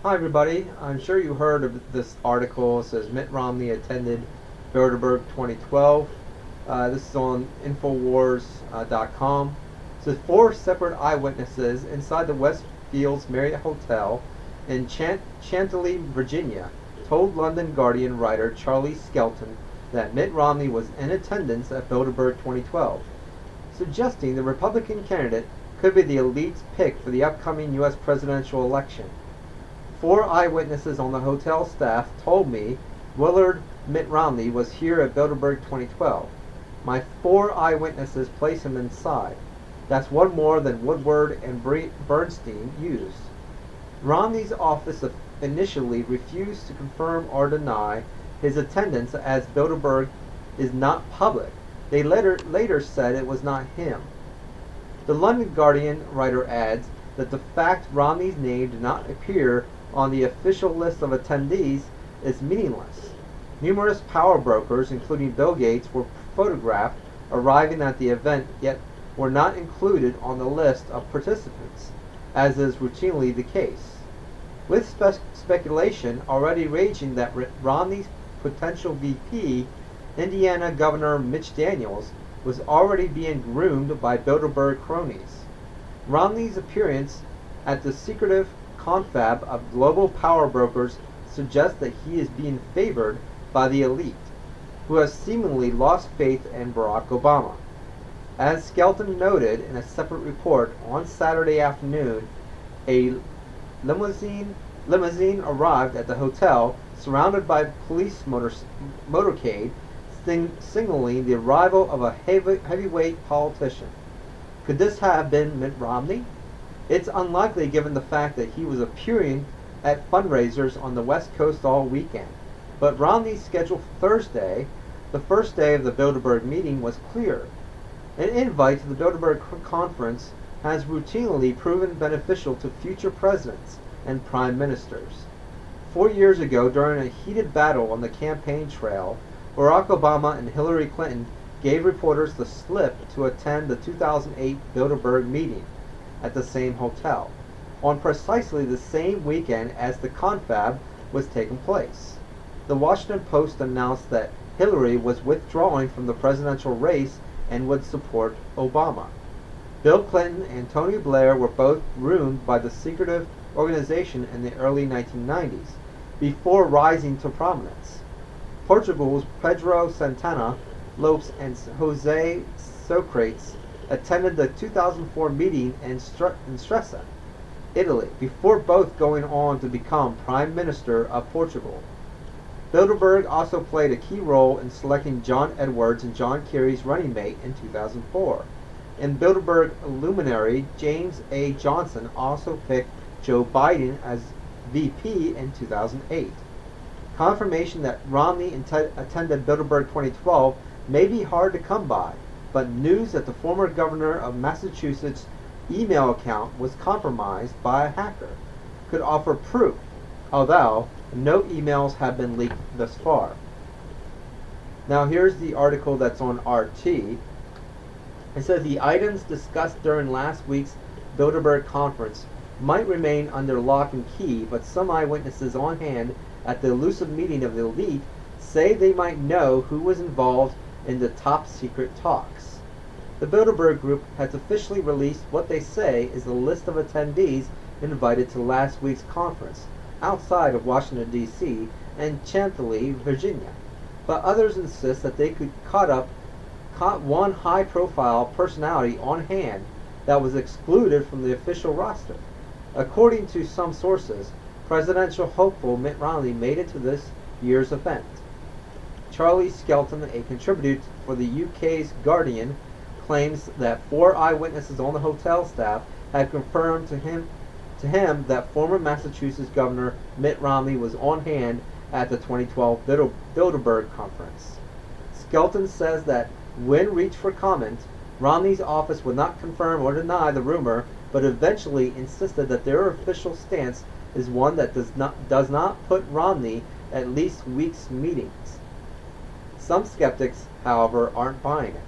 Hi, everybody. I'm sure you heard of this article. It says Mitt Romney attended Bilderberg 2012. This is on Infowars.com. It says four separate eyewitnesses inside the Westfields Marriott Hotel in Chantilly, Virginia, told London Guardian writer Charlie Skelton that Mitt Romney was in attendance at Bilderberg 2012, suggesting the Republican candidate could be the elite's pick for the upcoming U.S. presidential election. Four eyewitnesses on the hotel staff told me Willard Mitt Romney was here at Bilderberg 2012. My four eyewitnesses place him inside. That's one more than Woodward and Bernstein used. Romney's office initially refused to confirm or deny his attendance, as Bilderberg is not public. They later said it was not him. The London Guardian writer adds that the fact Romney's name did not appear on the official list of attendees is meaningless. Numerous power brokers, including Bill Gates, were photographed arriving at the event, yet were not included on the list of participants, as is routinely the case. With speculation already raging that Romney's potential VP, Indiana Governor Mitch Daniels, was already being groomed by Bilderberg cronies. Romney's appearance at the secretive confab of global power brokers suggests that he is being favored by the elite, who has seemingly lost faith in Barack Obama. As Skelton noted in a separate report, on Saturday afternoon, a limousine arrived at the hotel, surrounded by police motorcade, signaling the arrival of a heavyweight politician. Could this have been Mitt Romney? It's unlikely given the fact that he was appearing at fundraisers on the West Coast all weekend. But Romney's schedule for Thursday, the first day of the Bilderberg meeting, was clear. An invite to the Bilderberg conference has routinely proven beneficial to future presidents and prime ministers. 4 years ago, during a heated battle on the campaign trail, Barack Obama and Hillary Clinton gave reporters the slip to attend the 2008 Bilderberg meeting at the same hotel, on precisely the same weekend as the confab was taking place. The Washington Post announced that Hillary was withdrawing from the presidential race and would support Obama. Bill Clinton and Tony Blair were both groomed by the secretive organization in the early 1990s, before rising to prominence. Portugal's Pedro Santana Lopes and Jose Socrates attended the 2004 meeting in Stresa, Italy, before both going on to become Prime Minister of Portugal. Bilderberg also played a key role in selecting John Edwards and John Kerry's running mate in 2004. And Bilderberg luminary James A. Johnson also picked Joe Biden as VP in 2008. Confirmation that Romney attended Bilderberg 2012 may be hard to come by, but news that the former governor of Massachusetts' email account was compromised by a hacker could offer proof, although no emails have been leaked thus far. Now here's the article that's on RT. It says the items discussed during last week's Bilderberg conference might remain under lock and key, but some eyewitnesses on hand at the elusive meeting of the elite say they might know who was involved in the top secret talks. The Bilderberg Group has officially released what they say is a list of attendees invited to last week's conference, outside of Washington, D.C. and Chantilly, Virginia. But others insist that they could caught one high-profile personality on hand that was excluded from the official roster. According to some sources, presidential hopeful Mitt Romney made it to this year's event. Charlie Skelton, a contributor for the UK's Guardian, claims that four eyewitnesses on the hotel staff had confirmed to him that former Massachusetts Governor Mitt Romney was on hand at the 2012 Bilderberg conference. Skelton says that when reached for comment, Romney's office would not confirm or deny the rumor, but eventually insisted that their official stance is one that does not put Romney at least weeks' meetings. Some skeptics, however, aren't buying it.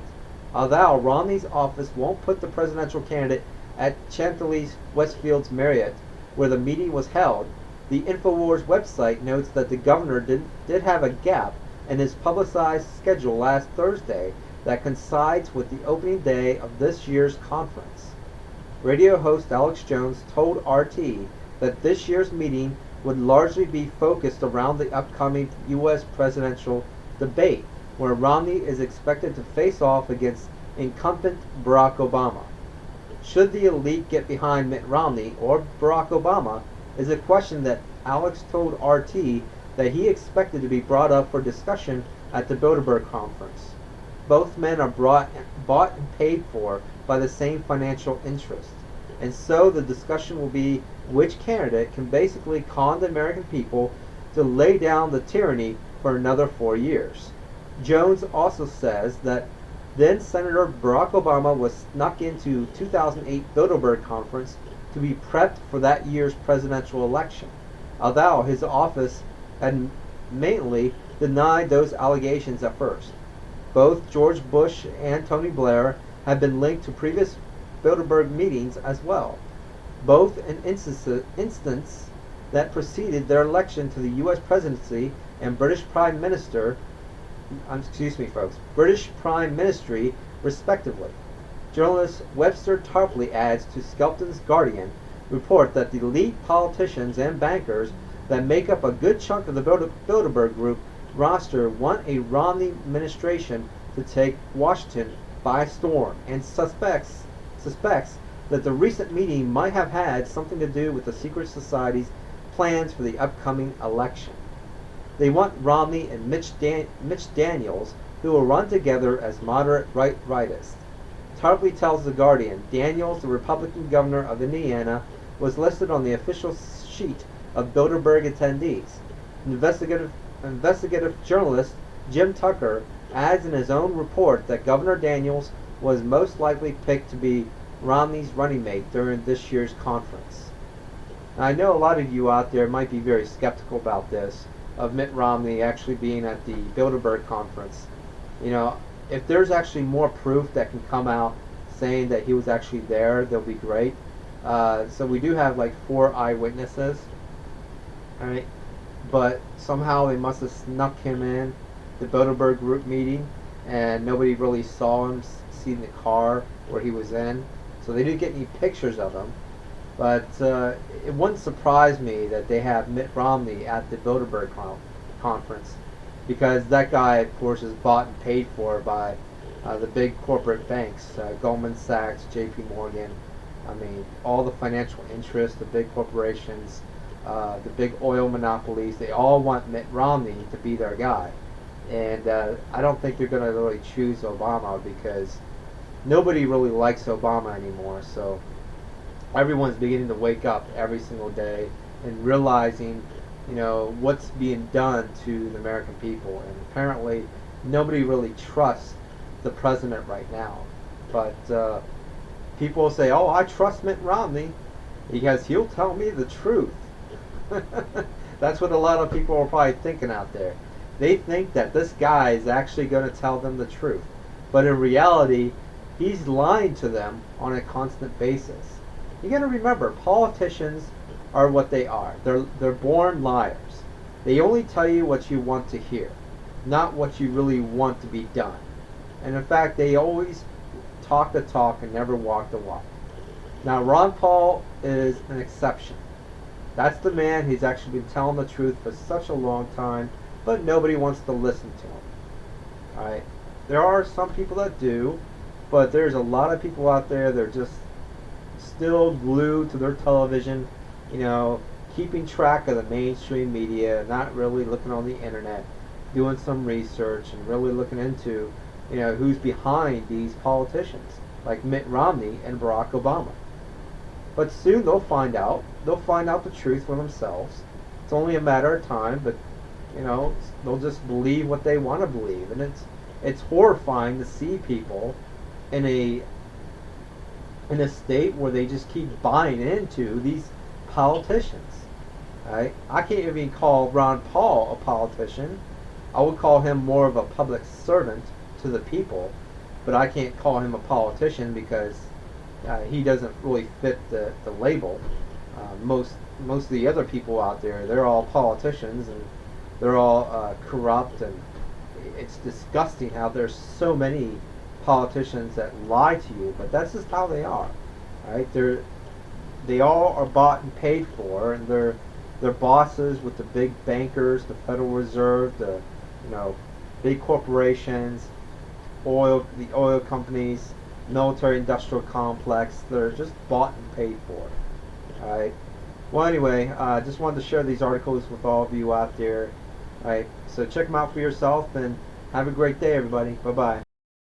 Although Romney's office won't put the presidential candidate at Chantilly's Westfields Marriott, where the meeting was held, The InfoWars website notes that the governor did have a gap in his publicized schedule last Thursday that coincides with the opening day of this year's conference. Radio host Alex Jones told RT that this year's meeting would largely be focused around the upcoming U.S. presidential debate, where Romney is expected to face off against incumbent Barack Obama. Should the elite get behind Mitt Romney or Barack Obama is a question that Alex told RT that he expected to be brought up for discussion at the Bilderberg conference. Both men are bought and paid for by the same financial interest, and so the discussion will be which candidate can basically con the American people to lay down the tyranny for another 4 years. Jones also says that then Senator Barack Obama was snuck into 2008 Bilderberg conference to be prepped for that year's presidential election, although his office had mainly denied those allegations at first. Both George Bush and Tony Blair have been linked to previous Bilderberg meetings as well, both an instance that preceded their election to the U.S. presidency and British Prime Ministry, respectively. Journalist Webster Tarpley adds to Skelton's Guardian report that the elite politicians and bankers that make up a good chunk of the Bilderberg Group roster want a Romney administration to take Washington by storm, and suspects that the recent meeting might have had something to do with the secret society's plans for the upcoming election. They want Romney and Mitch Daniels, who will run together as moderate rightists. Tarpley tells The Guardian, Daniels, the Republican governor of Indiana, was listed on the official sheet of Bilderberg attendees. Investigative journalist Jim Tucker adds in his own report that Governor Daniels was most likely picked to be Romney's running mate during this year's conference. Now, I know a lot of you out there might be very skeptical about this, of Mitt Romney actually being at the Bilderberg conference. You know, if there's actually more proof that can come out saying that he was actually there, they'll be great. So we do have like 4 eyewitnesses, alright? But somehow they must have snuck him in the Bilderberg group meeting, and nobody really saw him, seen the car where he was in. So they didn't get any pictures of him. But it wouldn't surprise me that they have Mitt Romney at the Bilderberg conference, because that guy, of course, is bought and paid for by the big corporate banks, Goldman Sachs, J.P. Morgan. I mean, all the financial interests, the big corporations, the big oil monopolies, they all want Mitt Romney to be their guy. And I don't think they're going to really choose Obama, because nobody really likes Obama anymore. So everyone's beginning to wake up every single day and realizing, you know, what's being done to the American people. And apparently nobody really trusts the president right now. But people say, oh, I trust Mitt Romney because he'll tell me the truth. That's what a lot of people are probably thinking out there. They think that this guy is actually going to tell them the truth. But in reality, he's lying to them on a constant basis. You got to remember, politicians are what they are. They're born liars. They only tell you what you want to hear, not what you really want to be done. And in fact, they always talk the talk and never walk the walk. Now, Ron Paul is an exception. That's the man who's actually been telling the truth for such a long time, but nobody wants to listen to him. Alright? There are some people that do, but there's a lot of people out there that are just still glued to their television, you know, keeping track of the mainstream media, not really looking on the internet, doing some research and really looking into, you know, who's behind these politicians, like Mitt Romney and Barack Obama. But soon they'll find out. They'll find out the truth for themselves. It's only a matter of time, but, you know, they'll just believe what they want to believe. And it's horrifying to see people in a state where they just keep buying into these politicians. Right? I can't even call Ron Paul a politician. I would call him more of a public servant to the people, but I can't call him a politician because he doesn't really fit the label. Most most of the other people out there, they're all politicians and they're all corrupt, and it's disgusting how there's so many politicians that lie to you. But that's just how they are, right? They all are bought and paid for, and they're bosses with the big bankers, the Federal Reserve, the big corporations, the oil companies, military industrial complex. They're just bought and paid for. All right. Well, anyway, just wanted to share these articles with all of you out there. All right. So check them out for yourself, and have a great day, everybody. Bye bye.